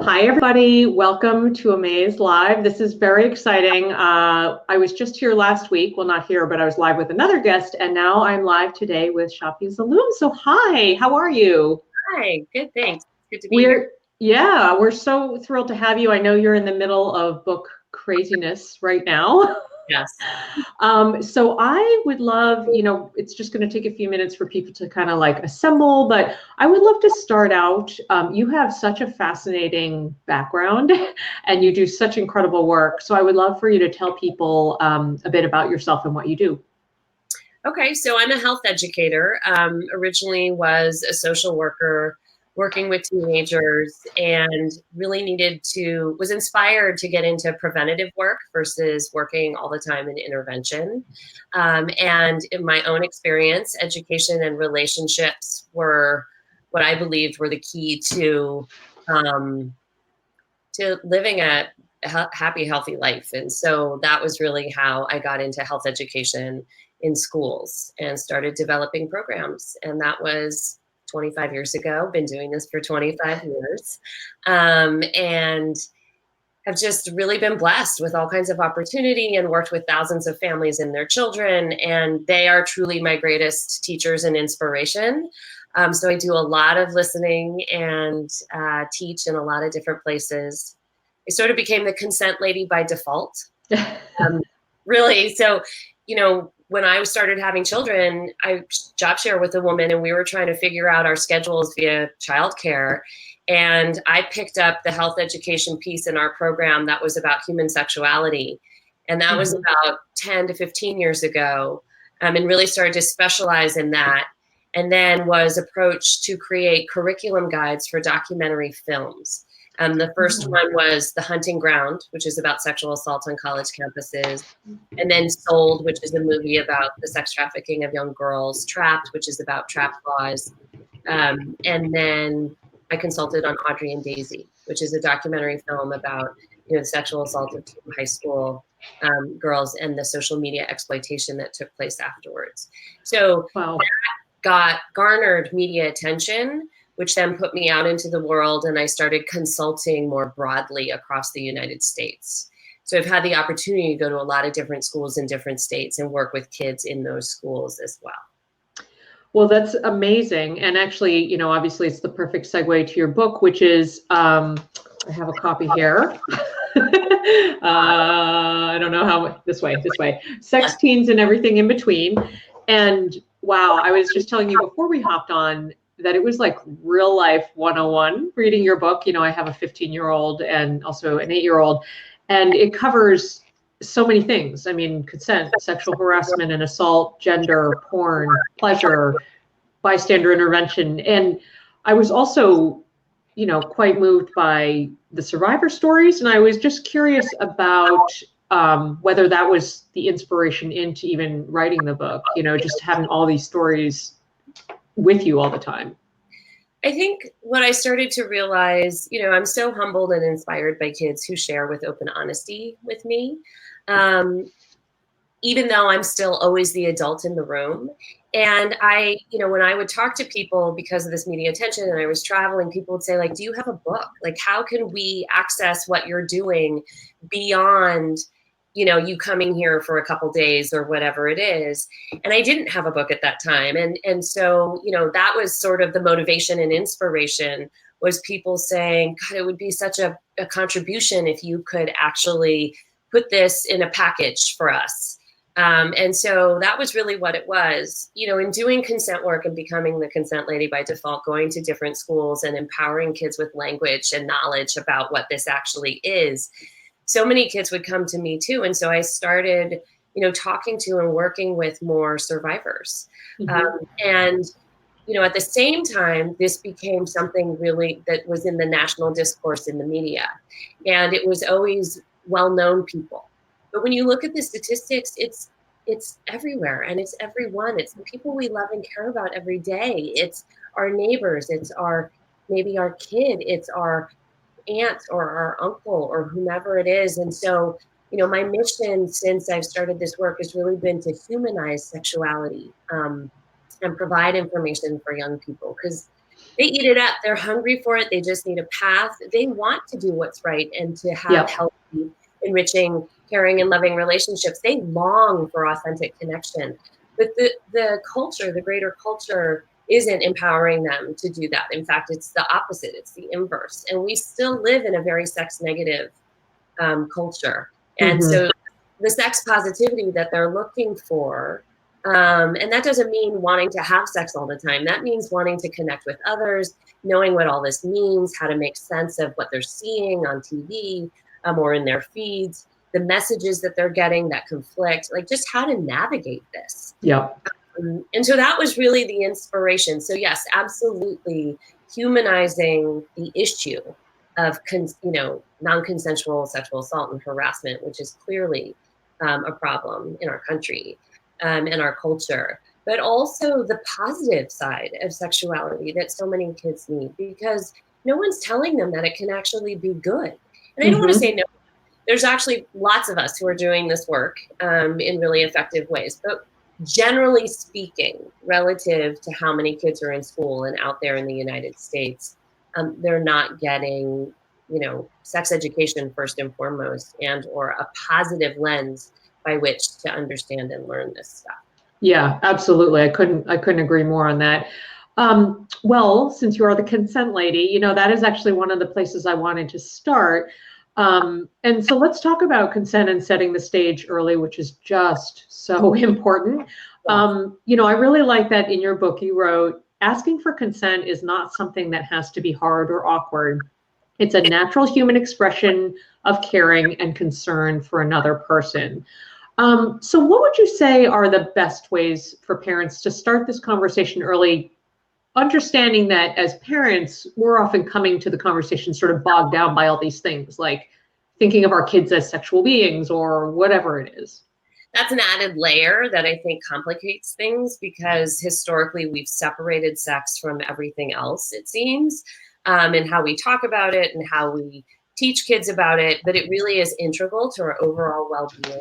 Hi, everybody. Welcome to AMAZE Live. This is very exciting. I was just here last week. Well, not here, but I was live with another guest, and now I'm live today with Shafia Zaloom. So hi, how are you? Hi, good, thanks. Good to be here. We're so thrilled to have you. I know you're in the middle of book craziness right now. Yes. So I would love, it's just going to take a few minutes for people to kind of like assemble, but I would love to start out. You have such a fascinating background and you do such incredible work. So I would love for you to tell people a bit about yourself and what you do. Okay, so I'm a health educator. Originally was a social worker working with teenagers and really was inspired to get into preventative work versus working all the time in intervention. And in my own experience, education and relationships were what I believed were the key um, to living a happy, healthy life. And so that was really how I got into health education in schools and started developing programs. And that was 25 years ago. Been doing this for 25 years. And have just really been blessed with all kinds of opportunity and worked with thousands of families and their children. And they are truly my greatest teachers and inspiration. So I do a lot of listening and teach in a lot of different places. I sort of became the consent lady by default. Really. So, when I started having children, I job share with a woman and we were trying to figure out our schedules via childcare. And I picked up the health education piece in our program that was about human sexuality. And that was about 10 to 15 years ago, and really started to specialize in that. And then was approached to create curriculum guides for documentary films. The first one was The Hunting Ground, which is about sexual assault on college campuses. And then Sold, which is a movie about the sex trafficking of young girls. Trapped, which is about trap laws. And then I consulted on Audrey and Daisy, which is a documentary film about the sexual assault of two high school girls and the social media exploitation that took place afterwards. So Wow. that garnered media attention, which then put me out into the world, and I started consulting more broadly across the United States. So I've had the opportunity to go to a lot of different schools in different states and work with kids in those schools as well. Well, that's amazing. And actually, obviously it's the perfect segue to your book, which is, I have a copy here. I don't know how, this way, Sex, Teens, and Everything in Between. And wow, I was just telling you before we hopped on that it was like real life 101 reading your book. I have a 15-year-old and also an 8-year-old, and it covers so many things. I mean, consent, sexual harassment and assault, gender, porn, pleasure, bystander intervention. And I was also, quite moved by the survivor stories. And I was just curious about whether that was the inspiration into even writing the book, just having all these stories with you all the time. I think what I started to realize, I'm so humbled and inspired by kids who share with open honesty with me. Even though I'm still always the adult in the room. And when I would talk to people because of this media attention and I was traveling, people would say, like, do you have a book? Like, how can we access what you're doing beyond, you coming here for a couple days or whatever it is? And I didn't have a book at that time. And so, that was sort of the motivation and inspiration, was people saying, God, it would be such a contribution if you could actually put this in a package for us. And so that was really what it was, in doing consent work and becoming the consent lady by default, going to different schools and empowering kids with language and knowledge about what this actually is. So many kids would come to me too. And so I started, talking to and working with more survivors. And at the same time, this became something really that was in the national discourse in the media. And it was always well-known people. But when you look at the statistics, it's everywhere, and it's everyone. It's the people we love and care about every day. It's our neighbors. It's maybe our kid. It's our aunt or our uncle or whomever it is. And so, my mission since I've started this work has really been to humanize sexuality and provide information for young people, because They eat it up. They're hungry for it. They just need a path. They want to do what's right and to have Yep. healthy, enriching, caring, and loving relationships. They long for authentic connection. But the culture, the greater culture, isn't empowering them to do that. In fact, it's the opposite. It's the inverse. And we still live in a very sex negative culture. And Mm-hmm. so the sex positivity that they're looking for, and that doesn't mean wanting to have sex all the time. That means wanting to connect with others, knowing what all this means, how to make sense of what they're seeing on TV or in their feeds, the messages that they're getting that conflict, like just how to navigate this. Yep. And so that was really the inspiration. So yes, absolutely humanizing the issue of non-consensual sexual assault and harassment, which is clearly a problem in our country and our culture, but also the positive side of sexuality that so many kids need, because no one's telling them that it can actually be good. And I don't want to say no. There's actually lots of us who are doing this work in really effective ways, but generally speaking, relative to how many kids are in school and out there in the United States, they're not getting, sex education first and foremost, and or a positive lens by which to understand and learn this stuff. Yeah, absolutely. I couldn't agree more on that. Well, since you are the consent lady, that is actually one of the places I wanted to start. And so let's talk about consent and setting the stage early, which is just so important. I really like that in your book you wrote, asking for consent is not something that has to be hard or awkward. It's a natural human expression of caring and concern for another person. So what would you say are the best ways for parents to start this conversation early, understanding that as parents, we're often coming to the conversation sort of bogged down by all these things, like thinking of our kids as sexual beings or whatever it is? That's an added layer that I think complicates things, because historically we've separated sex from everything else, it seems, and how we talk about it and how we teach kids about it, but it really is integral to our overall well-being.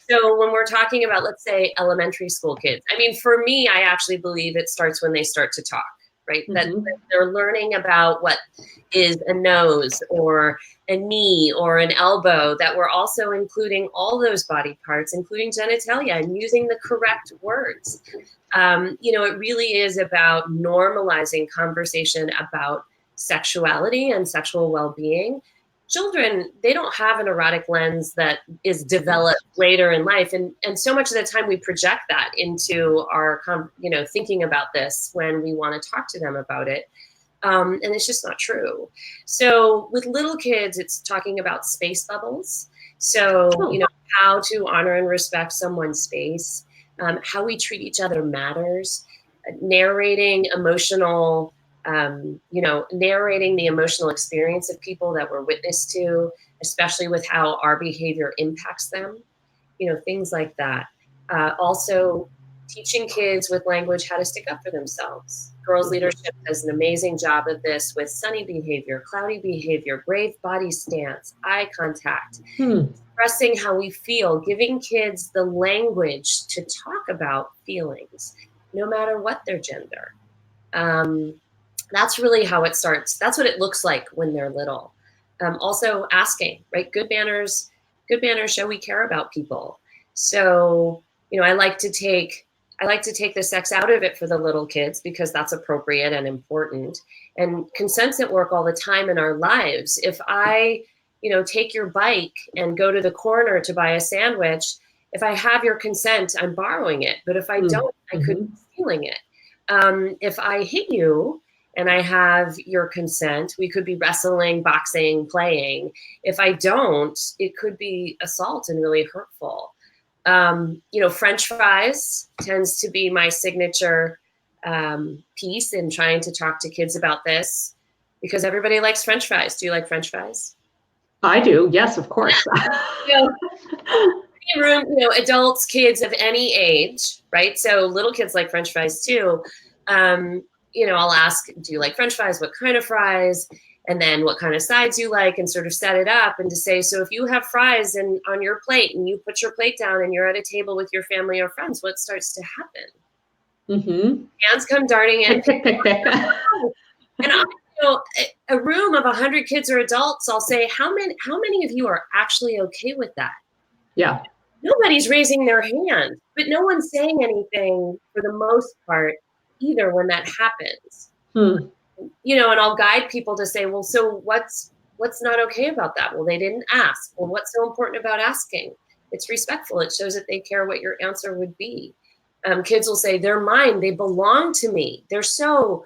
So when we're talking about, let's say, elementary school kids, I mean, for me, I actually believe it starts when they start to talk, right? Mm-hmm. That they're learning about what is a nose or a knee or an elbow, that we're also including all those body parts, including genitalia, and using the correct words. It really is about normalizing conversation about sexuality and sexual well-being. Children, they don't have an erotic lens that is developed later in life. And so much of the time we project that into our, thinking about this when we want to talk to them about it. And it's just not true. So with little kids, it's talking about space bubbles. So, how to honor and respect someone's space, how we treat each other matters, narrating narrating the emotional experience of people that we're witness to, especially with how our behavior impacts them, things like that. Also, teaching kids with language how to stick up for themselves. Girls Leadership does an amazing job of this with sunny behavior, cloudy behavior, brave body stance, eye contact, expressing how we feel, giving kids the language to talk about feelings, no matter what their gender. That's really how it starts. That's what it looks like when they're little. Also asking, right? Good manners show we care about people. So, I like to take the sex out of it for the little kids, because that's appropriate and important. And consent's at work all the time in our lives. If I, take your bike and go to the corner to buy a sandwich, if I have your consent, I'm borrowing it. But if I don't, I could be stealing it. If I hit you and I have your consent, we could be wrestling, boxing, playing. If I don't, it could be assault and really hurtful. French fries tends to be my signature piece in trying to talk to kids about this, because everybody likes French fries. Do you like French fries? I do. Yes, of course. Room, adults, kids of any age, right? So little kids like French fries too. I'll ask, do you like French fries? What kind of fries? And then what kind of sides you like, and sort of set it up, and to say, so if you have fries on your plate and you put your plate down and you're at a table with your family or friends, what starts to happen? Hands come darting in. Pick. And I, a room of 100 kids or adults, I'll say, how many of you are actually okay with that? Yeah. Nobody's raising their hand, but no one's saying anything for the most part either when that happens. Hmm. And I'll guide people to say, well, so what's not okay about that? Well, they didn't ask. Well, what's so important about asking? It's respectful. It shows that they care what your answer would be. Kids will say, they're mine. They belong to me. They're so,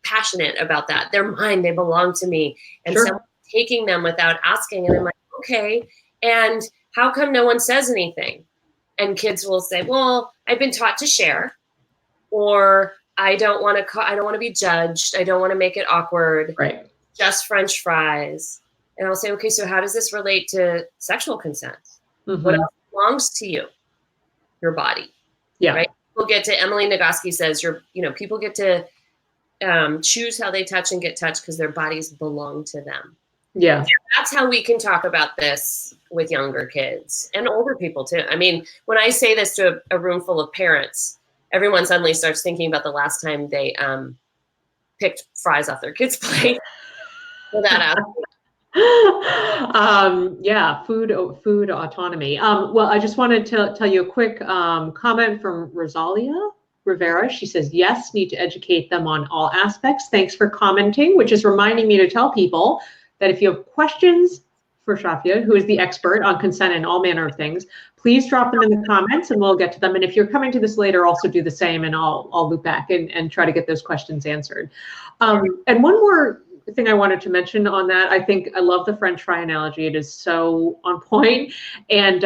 passionate about that. They're mine. They belong to me. And Sure. someone taking them without asking. And I'm like, okay. And how come no one says anything? And kids will say, well, I've been taught to share, or I don't want to be judged. I don't want to make it awkward. Right. Just French fries. And I'll say, okay, so how does this relate to sexual consent? Mm-hmm. What else belongs to you? Your body. Yeah. Right? People get to, Emily Nagoski says, people get to choose how they touch and get touched because their bodies belong to them. Yeah. So that's how we can talk about this with younger kids and older people too. I mean, when I say this to a room full of parents, everyone suddenly starts thinking about the last time they picked fries off their kid's plate without asking. Yeah, food autonomy. Well, I just wanted to tell you a quick comment from Rosalia Rivera. She says, yes, need to educate them on all aspects. Thanks for commenting, which is reminding me to tell people that if you have questions for Shafia, who is the expert on consent and all manner of things, please drop them in the comments and we'll get to them. And if you're coming to this later, also do the same and I'll loop back and try to get those questions answered. And one more thing I wanted to mention on that, I think I love the French fry analogy. It is so on point. And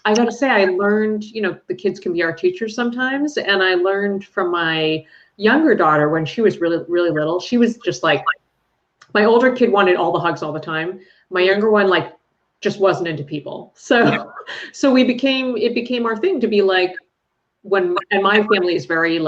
I got to say, I learned, the kids can be our teachers sometimes. And I learned from my younger daughter when she was really, really little, she was just like, my older kid wanted all the hugs all the time. My younger one, just wasn't into people. So it became our thing to be like, and my family is very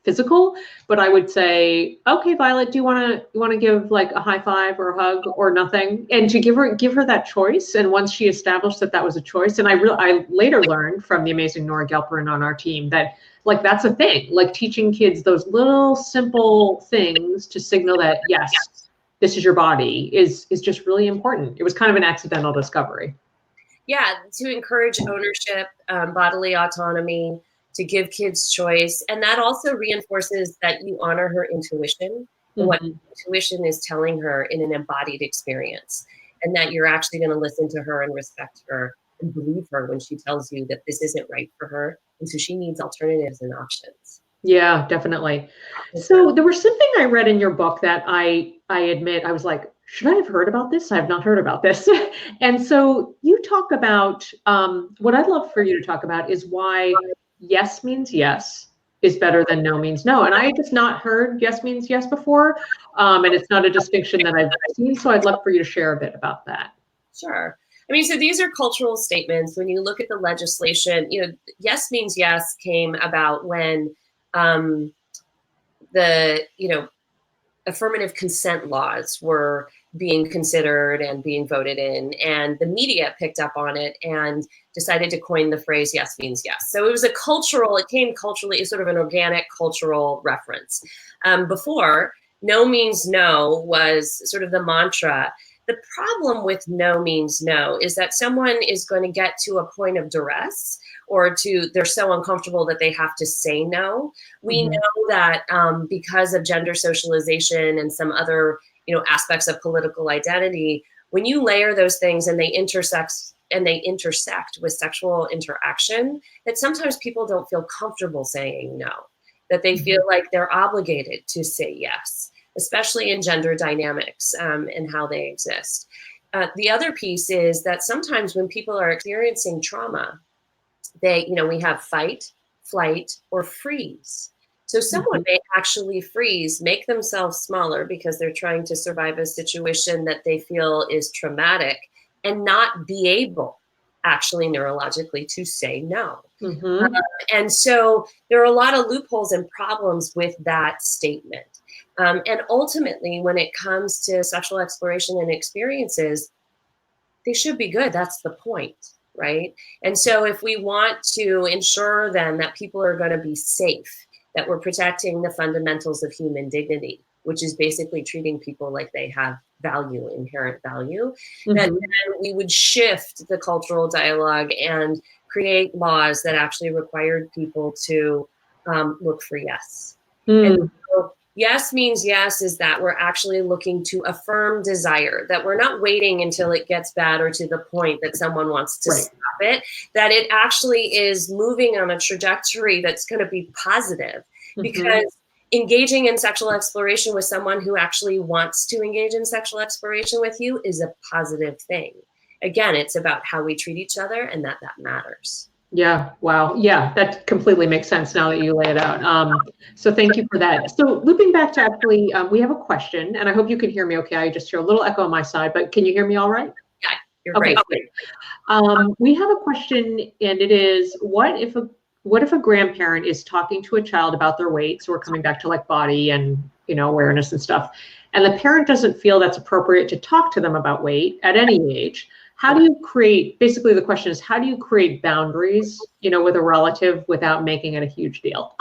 physical, but I would say, okay, Violet, do you want to give a high five or a hug or nothing? And to give her that choice. And once she established that was a choice, and I later learned from the amazing Nora Gelperin on our team that that's a thing, teaching kids those little simple things to signal that, yes, this is your body is just really important. It was kind of an accidental discovery. Yeah, to encourage ownership, bodily autonomy, to give kids choice. And that also reinforces that you honor her intuition, and what intuition is telling her in an embodied experience, and that you're actually going to listen to her and respect her and believe her when she tells you that this isn't right for her. And so she needs alternatives and options. Yeah, definitely. So there was something I read in your book that I admit I was like, should I have heard about this? I have not heard about this. And so you talk about, what I'd love for you to talk about is why yes means yes is better than no means no. And I had just not heard yes means yes before. And it's not a distinction that I've seen. So I'd love for you to share a bit about that. Sure. I mean, so these are cultural statements. When you look at the legislation, yes means yes came about when the affirmative consent laws were being considered and being voted in, and the media picked up on it and decided to coin the phrase yes means yes. So it came culturally, sort of an organic cultural reference. Before, no means no was sort of the mantra. The problem with no means no is that someone is going to get to a point of duress, or they're so uncomfortable that they have to say no. We know that because of gender socialization and some other aspects of political identity, when you layer those things and they intersect with sexual interaction, that sometimes people don't feel comfortable saying no, that they feel like they're obligated to say yes, especially in gender dynamics and how they exist. The other piece is that sometimes when people are experiencing trauma, we have fight, flight, or freeze. So someone may actually freeze, make themselves smaller because they're trying to survive a situation that they feel is traumatic, and not be able actually neurologically to say no. And so there are a lot of loopholes and problems with that statement. And ultimately, when it comes to sexual exploration and experiences, they should be good. That's the point, right? And so if we want to ensure then that people are going to be safe that we're protecting the fundamentals of human dignity, which is basically treating people like they have value, inherent value, that then we would shift the cultural dialogue and create laws that actually required people to look for yes. And so yes means yes is that we're actually looking to affirm desire, that we're not waiting until it gets bad or to the point that someone wants to stop it, that it actually is moving on a trajectory that's going to be positive, because engaging in sexual exploration with someone who actually wants to engage in sexual exploration with you is a positive thing. Again, it's about how we treat each other, and that matters. Yeah. Wow. Yeah, that completely makes sense now that you lay it out. So thank you for that. So looping back to actually, we have a question, and I hope you can hear me okay. I just hear a little echo on my side, but can you hear me all right? Yeah, you're okay, great. We have a question, and it is, what if a grandparent is talking to a child about their weight? So we're coming back to like body and, you know, awareness and stuff, and the parent doesn't feel that's appropriate to talk to them about weight at any age. How do you create, basically the question is, how do you create boundaries, you know, with a relative without making it a huge deal?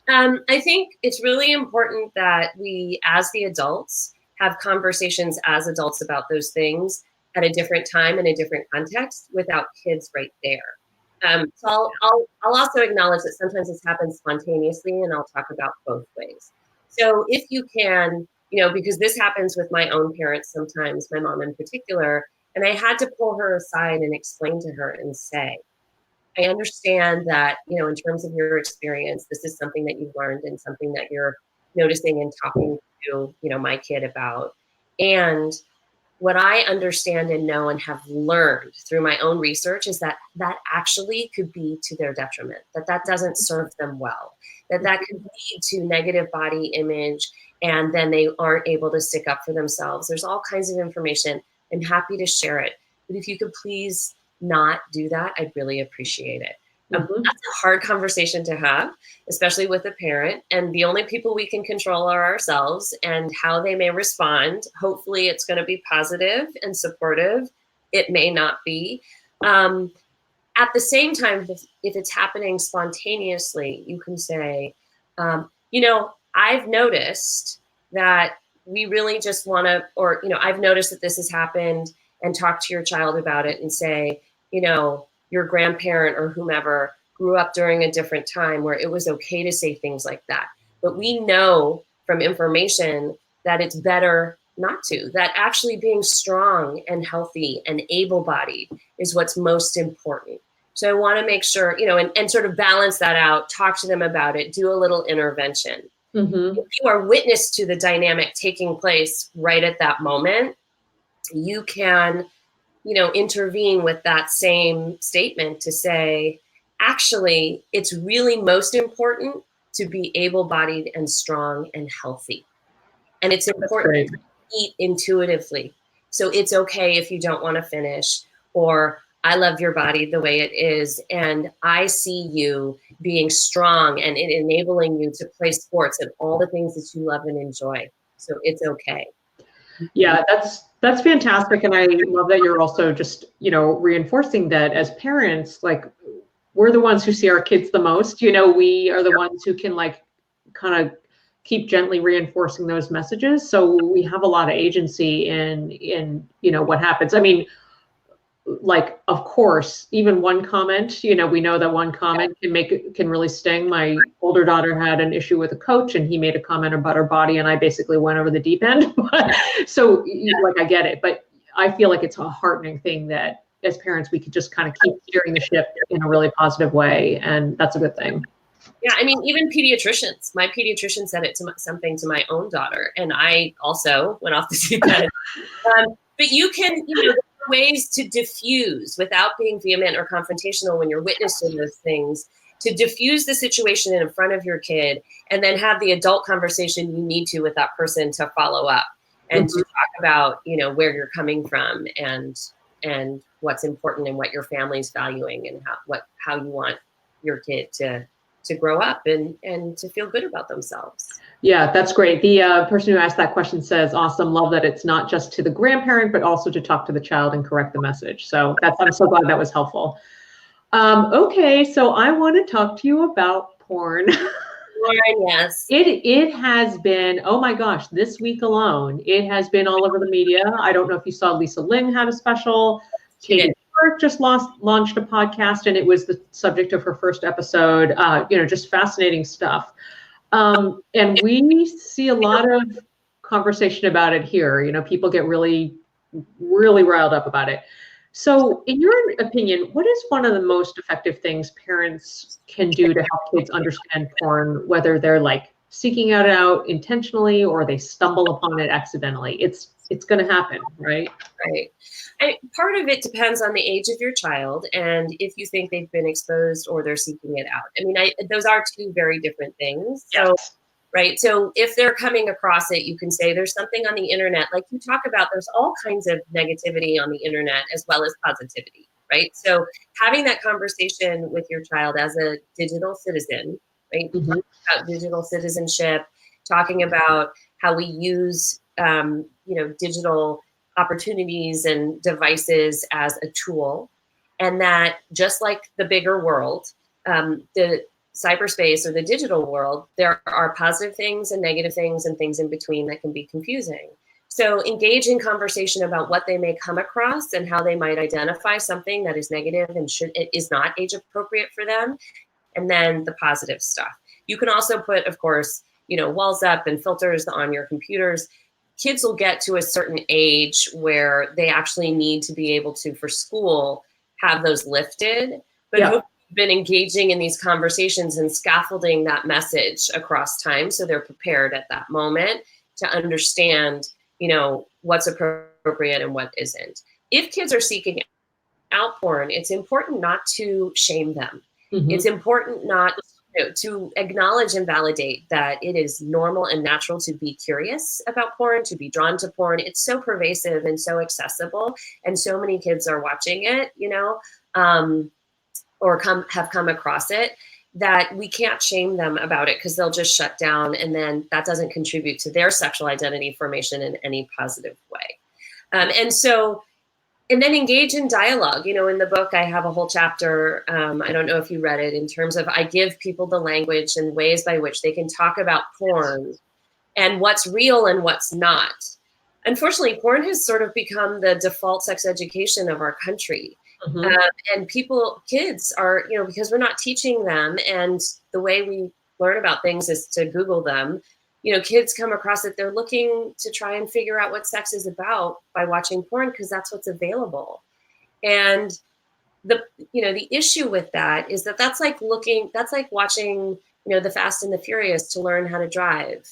I think it's really important that we, as the adults, have conversations as adults about those things at a different time in a different context without kids right there. So I'll also acknowledge that sometimes this happens spontaneously, and I'll talk about both ways. So if you can, you know, because this happens with my own parents sometimes, my mom in particular, and I had to pull her aside and explain to her and say, I understand that, you know, in terms of your experience, this is something that you've learned and something that you're noticing and talking to, you know, my kid about. And what I understand and know and have learned through my own research is that that actually could be to their detriment, that doesn't serve them well, that could lead to negative body image, and then they aren't able to stick up for themselves. There's all kinds of information. I'm happy to share it. But if you could please not do that, I'd really appreciate it. That's a hard conversation to have, especially with a parent. And the only people we can control are ourselves and how they may respond. Hopefully it's going to be positive and supportive. It may not be. At the same time, if it's happening spontaneously, you can say, you know, I've noticed that we really just want to, or, you know, I've noticed that this has happened, and talk to your child about it and say, you know, your grandparent or whomever grew up during a different time where it was okay to say things like that. But we know from information that it's better not to, that actually being strong and healthy and able-bodied is what's most important. So I want to make sure, you know, and sort of balance that out, talk to them about it, do a little intervention. If you are witness to the dynamic taking place right at that moment, you can, you know, intervene with that same statement to say, actually, it's really most important to be able-bodied and strong and healthy. And it's important to eat intuitively. So it's okay if you don't want to finish, or I love your body the way it is, and I see you being strong and it enabling you to play sports and all the things that you love and enjoy. So it's okay. Yeah, that's fantastic. And I love that you're also just, you know, reinforcing that as parents, like, we're the ones who see our kids the most, you know, we are the ones who can like kind of keep gently reinforcing those messages. So we have a lot of agency in, you know, what happens. I mean, like, of course, even one comment, you know, we know that one comment can really sting. My older daughter had an issue with a coach, and he made a comment about her body, and I basically went over the deep end. So like, I get it, but I feel like it's a heartening thing that as parents, we could just kind of keep steering the ship in a really positive way. And that's a good thing. Yeah, I mean, even pediatricians. My pediatrician said it to something to my own daughter, and I also went off the deep end. But you can, you know, there are ways to diffuse without being vehement or confrontational when you're witnessing those things, to diffuse the situation in front of your kid, and then have the adult conversation you need to with that person to follow up and to talk about, you know, where you're coming from and what's important and what your family's valuing and how you want your kid to grow up and to feel good about themselves. Yeah, that's great. The person who asked that question says, awesome, love that it's not just to the grandparent, but also to talk to the child and correct the message. So I'm so glad that was helpful. Okay, so I want to talk to you about porn. Yes. It has been, oh my gosh, this week alone, it has been all over the media. I don't know if you saw Lisa Ling had a special. Katie Couric just launched a podcast, and it was the subject of her first episode. Just fascinating stuff. And we see a lot of conversation about it here. People get really, really riled up about it. So in your opinion, what is one of the most effective things parents can do to help kids understand porn, whether they're like seeking it out intentionally or they stumble upon it accidentally? It's going to happen, right? Right. Part of it depends on the age of your child and if you think they've been exposed or they're seeking it out. I mean, those are two very different things. So, yes. Right. So if they're coming across it, you can say there's something on the internet, like you talk about, there's all kinds of negativity on the internet as well as positivity. Right. So having that conversation with your child as a digital citizen, right? Mm-hmm. Talking about digital citizenship, talking about how we use, digital opportunities and devices as a tool. And that just like the bigger world, the cyberspace or the digital world, there are positive things and negative things and things in between that can be confusing. So engage in conversation about what they may come across and how they might identify something that is negative and is not age appropriate for them. And then the positive stuff. You can also put, of course, walls up and filters on your computers. Kids will get to a certain age where they actually need to be able to, for school, have those lifted. But hopefully you've been engaging in these conversations and scaffolding that message across time so they're prepared at that moment to understand, what's appropriate and what isn't. If kids are seeking out porn, it's important not to shame them. Mm-hmm. It's important not to acknowledge and validate that it is normal and natural to be curious about porn, to be drawn to porn. It's so pervasive and so accessible, and so many kids are watching it, or have come across it, that we can't shame them about it because they'll just shut down, and then that doesn't contribute to their sexual identity formation in any positive way. And then engage in dialogue. In the book, I have a whole chapter, I don't know if you read it, in terms of I give people the language and ways by which they can talk about porn and what's real and what's not. Unfortunately, porn has sort of become the default sex education of our country. Mm-hmm. And kids are, because we're not teaching them, and the way we learn about things is to Google them. Kids come across it, they're looking to try and figure out what sex is about by watching porn because that's what's available. And the issue with that is that's like watching, the Fast and the Furious to learn how to drive.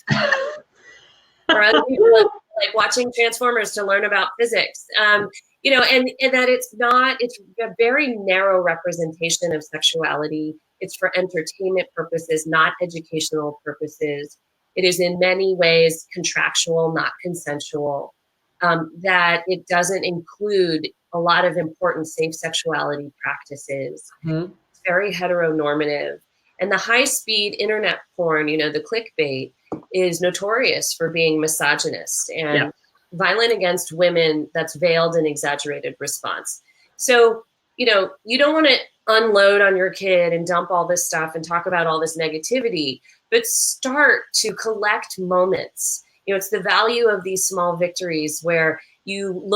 Or other people like watching Transformers to learn about physics. And that it's a very narrow representation of sexuality. It's for entertainment purposes, not educational purposes. It is in many ways contractual, not consensual, that it doesn't include a lot of important safe sexuality practices. Mm-hmm. It's very heteronormative. And the high-speed internet porn, the clickbait, is notorious for being misogynist and violent against women. That's veiled in exaggerated response. So, you don't want to unload on your kid and dump all this stuff and talk about all this negativity, but start to collect moments. It's the value of these small victories where you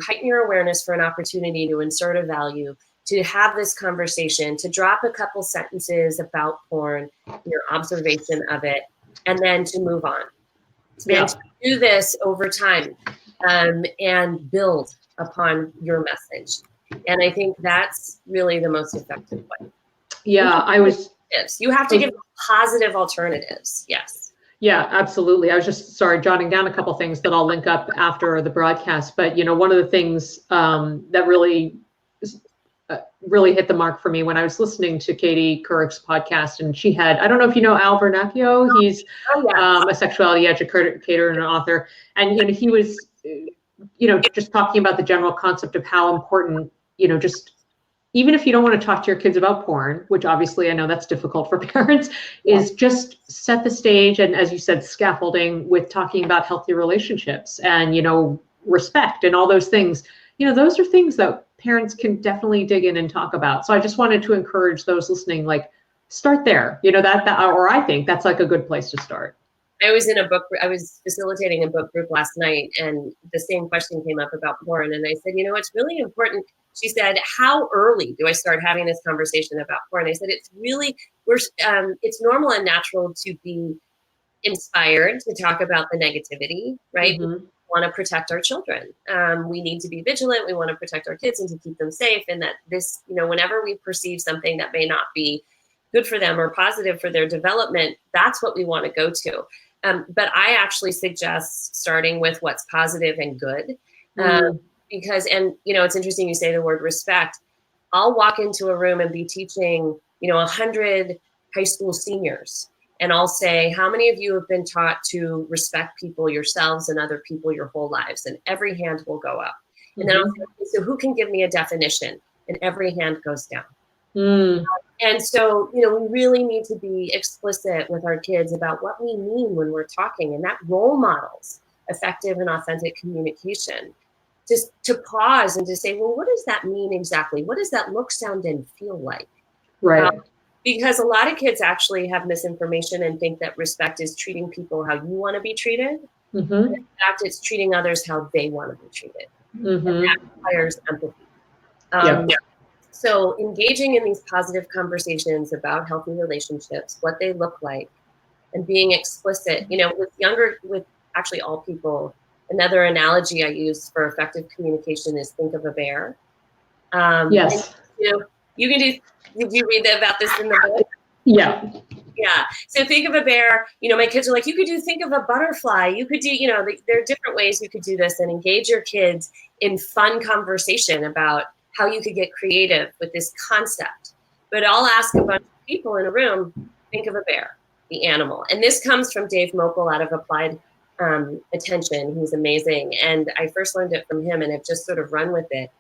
heighten your awareness for an opportunity to insert a value, to have this conversation, to drop a couple sentences about porn, your observation of it, and then to move on. And to do this over time and build upon your message. And I think that's really the most effective way. Yeah, You have to give positive alternatives. Yes. Yeah, absolutely. I was just jotting down a couple things that I'll link up after the broadcast. But one of the things that really hit the mark for me when I was listening to Katie Couric's podcast, and she had, I don't know if you know Al Vernacchio, he's a sexuality educator and an author, and he was just talking about the general concept of how important, just even if you don't want to talk to your kids about porn, which obviously I know that's difficult for parents, is just set the stage. And as you said, scaffolding with talking about healthy relationships and, respect and all those things. Those are things that parents can definitely dig in and talk about. So I just wanted to encourage those listening, like, start there, you know, or I think that's like a good place to start. I was facilitating a book group last night, and the same question came up about porn. And I said, you know, it's really important. She said, how early do I start having this conversation about porn? I said, it's normal and natural to be inspired to talk about the negativity, right? Mm-hmm. We want to protect our children. We need to be vigilant. We want to protect our kids and to keep them safe. And that this, you know, whenever we perceive something that may not be good for them or positive for their development, that's what we want to go to. But I actually suggest starting with what's positive and good. Because, and, you know, it's interesting you say the word respect. I'll walk into a room and be teaching, you know, 100 high school seniors. And I'll say, how many of you have been taught to respect people, yourselves and other people your whole lives? And every hand will go up. And then I'll say, okay, so who can give me a definition? And every hand goes down. And so, you know, we really need to be explicit with our kids about what we mean when we're talking, and that role models effective and authentic communication. Just to pause and to say, well, what does that mean exactly? What does that look, sound, and feel like? Right. Because a lot of kids actually have misinformation and think that respect is treating people how you want to be treated. In fact, it's treating others how they want to be treated. And that requires empathy. So engaging in these positive conversations about healthy relationships, what they look like, and being explicit, you know, with actually all people. Another analogy I use for effective communication is think of a bear. Yes. And, you know, you can do. Did you read about this in the book? Yeah. Yeah. So think of a bear. You know, my kids are like, you could think of a butterfly. You could do, you know, there are different ways you could do this, and engage your kids in fun conversation about how you could get creative with this concept. But I'll ask a bunch of people in a room, think of a bear, the animal. And this comes from Dave Mokel out of Applied Attention. He's amazing. And I first learned it from him, and I've just sort of run with it.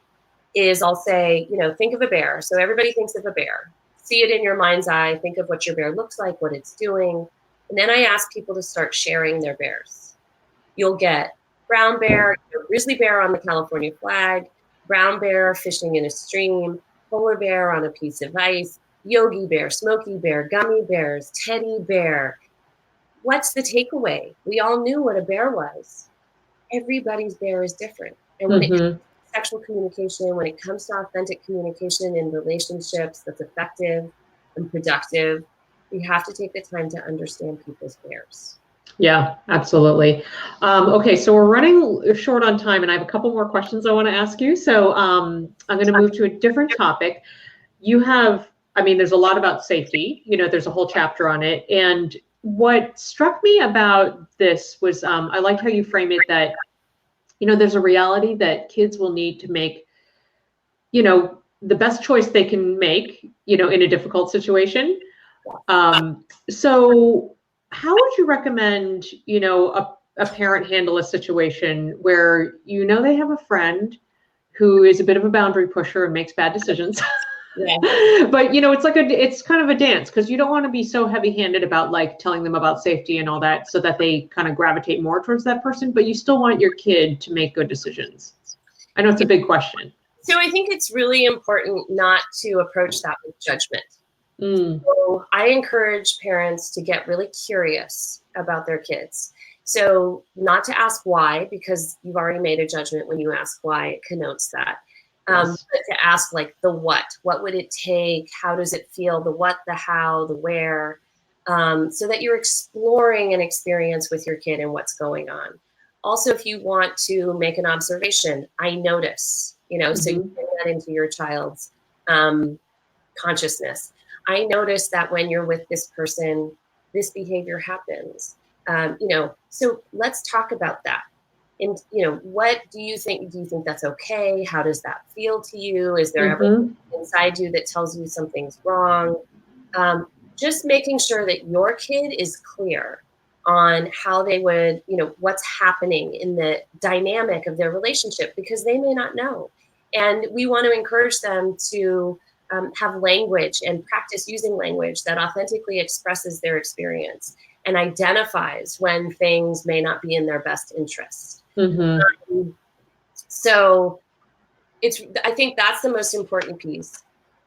Is I'll say, you know, think of a bear. So everybody thinks of a bear. See it in your mind's eye. Think of what your bear looks like, what it's doing. And then I ask people to start sharing their bears. You'll get brown bear, grizzly bear on the California flag, brown bear fishing in a stream, polar bear on a piece of ice, yogi bear, smoky bear, gummy bears, teddy bear. What's the takeaway? We all knew what a bear was. Everybody's bear is different. And when it comes to sexual communication, when it comes to authentic communication in relationships that's effective and productive, we have to take the time to understand people's bears. Yeah, absolutely. Okay, so we're running short on time, and I have a couple more questions I want to ask you. So I'm going to move to a different topic. You have, I mean, there's a lot about safety. You know, there's a whole chapter on it. And what struck me about this was, I liked how you frame it that, you know, there's a reality that kids will need to make, you know, the best choice they can make, you know, in a difficult situation. So how would you recommend, you know, a parent handle a situation where, you know, they have a friend who is a bit of a boundary pusher and makes bad decisions? But, you know, it's kind of a dance, because you don't want to be so heavy-handed about like telling them about safety and all that, so that they kind of gravitate more towards that person, but you still want your kid to make good decisions. I know it's a big question. So I think it's really important not to approach that with judgment. So I encourage parents to get really curious about their kids. So not to ask why, because you've already made a judgment when you ask why, it connotes that. But to ask like the what would it take? How does it feel? The what, the how, the where, so that you're exploring an experience with your kid and what's going on. Also, if you want to make an observation, I notice, you know, so you bring that into your child's consciousness. I notice that when you're with this person, this behavior happens. You know, so let's talk about that. And, you know, what do you think? Do you think that's okay? How does that feel to you? Is there ever inside you that tells you something's wrong? Just making sure that your kid is clear on how they would, you know, what's happening in the dynamic of their relationship, because they may not know. And we want to encourage them to have language and practice using language that authentically expresses their experience and identifies when things may not be in their best interest. So I think that's the most important piece.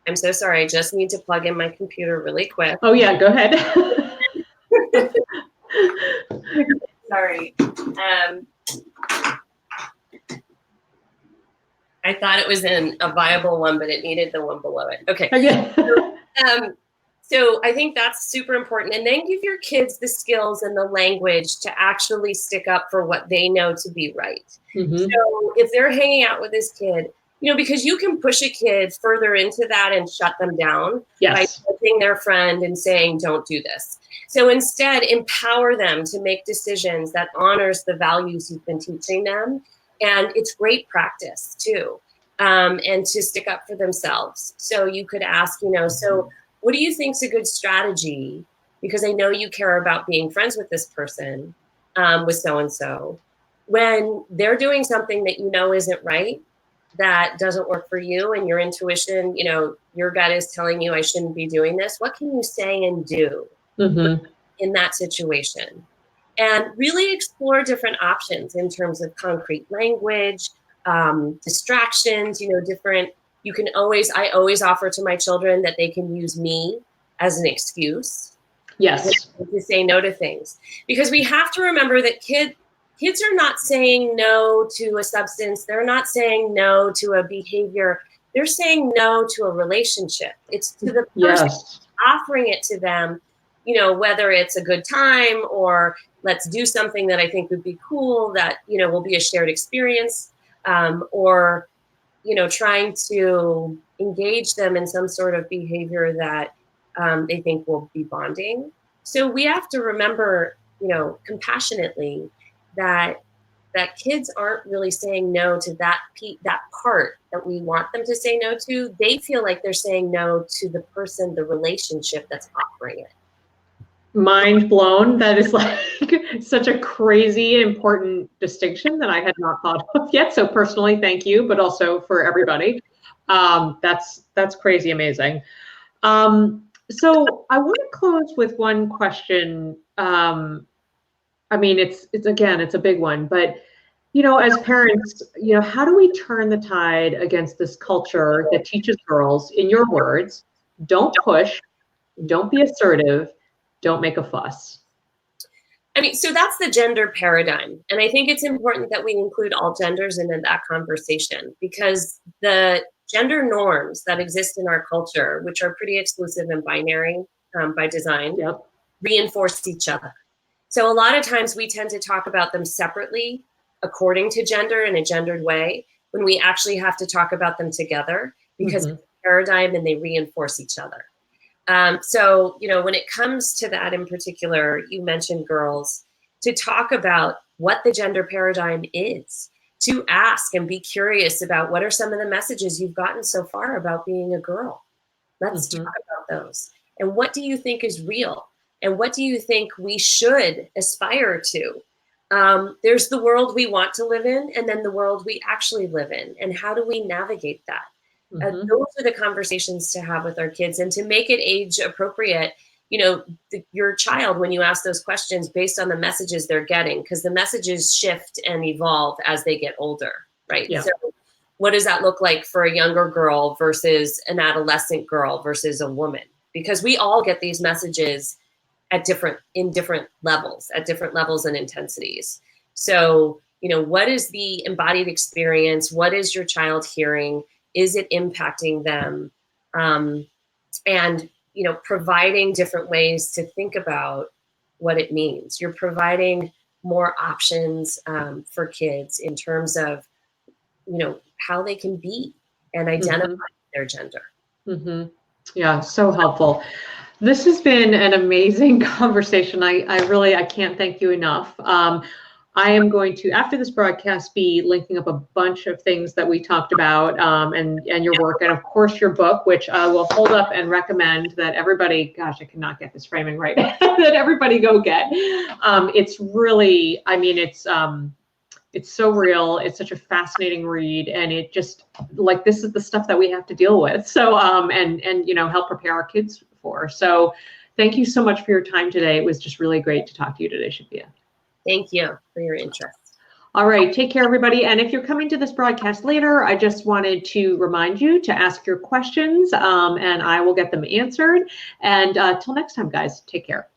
I'm so sorry. I just need to plug in my computer really quick. Oh yeah, go ahead. Sorry. I thought it was in a viable one, but it needed the one below it. Okay. So I think that's super important. And then give your kids the skills and the language to actually stick up for what they know to be right. So if they're hanging out with this kid, you know, because you can push a kid further into that and shut them down by pushing their friend and saying, don't do this. So instead, empower them to make decisions that honors the values you've been teaching them. And it's great practice too, and to stick up for themselves. So you could ask, you know, so what do you think is a good strategy? Because I know you care about being friends with this person, with so-and-so. When they're doing something that you know isn't right, that doesn't work for you, and your intuition, you know, your gut is telling you I shouldn't be doing this, what can you say and do in that situation? And really explore different options in terms of concrete language, distractions, you know, different, you can always, I always offer to my children that they can use me as an excuse. Yes. To say no to things. Because we have to remember that kids are not saying no to a substance. They're not saying no to a behavior. They're saying no to a relationship. It's to the person offering it to them, you know, whether it's a good time or let's do something that I think would be cool, that, you know, will be a shared experience, or, you know, trying to engage them in some sort of behavior that they think will be bonding. So we have to remember, you know, compassionately that kids aren't really saying no to that part that we want them to say no to. They feel like they're saying no to the person, the relationship that's offering it. Mind blown. That is like such a crazy important distinction that I had not thought of yet. So personally, thank you, but also for everybody. That's crazy amazing. So I want to close with one question. I mean, it's again, it's a big one, but you know, as parents, you know, how do we turn the tide against this culture that teaches girls, in your words, don't push, don't be assertive, don't make a fuss? I mean, so that's the gender paradigm. And I think it's important that we include all genders in that conversation, because the gender norms that exist in our culture, which are pretty exclusive and binary by design, reinforce each other. So a lot of times we tend to talk about them separately according to gender in a gendered way, when we actually have to talk about them together because it's a paradigm and they reinforce each other. So, you know, when it comes to that in particular, you mentioned girls, to talk about what the gender paradigm is, to ask and be curious about what are some of the messages you've gotten so far about being a girl. Let's talk about those. And what do you think is real? And what do you think we should aspire to? There's the world we want to live in, and then the world we actually live in. And how do we navigate that? Those are the conversations to have with our kids, and to make it age appropriate. You know, your child, when you ask those questions based on the messages they're getting, because the messages shift and evolve as they get older, right? So what does that look like for a younger girl versus an adolescent girl versus a woman? Because we all get these messages in different levels, at different levels and intensities. So, you know, what is the embodied experience? What is your child hearing? Is it impacting them? And, you know, providing different ways to think about what it means. You're providing more options for kids in terms of, you know, how they can be and identify their gender. Yeah, so helpful. This has been an amazing conversation. I can't thank you enough. I am going to, after this broadcast, be linking up a bunch of things that we talked about, and your work, and of course your book, which I will hold up and recommend that everybody, gosh, I cannot get this framing right, that everybody go get. It's really, I mean, it's so real. It's such a fascinating read, and it just, like, this is the stuff that we have to deal with. So, and you know, help prepare our kids for. So thank you so much for your time today. It was just really great to talk to you today, Shafia. Thank you for your interest. All right, take care, everybody. And if you're coming to this broadcast later, I just wanted to remind you to ask your questions, and I will get them answered. And till next time, guys, take care.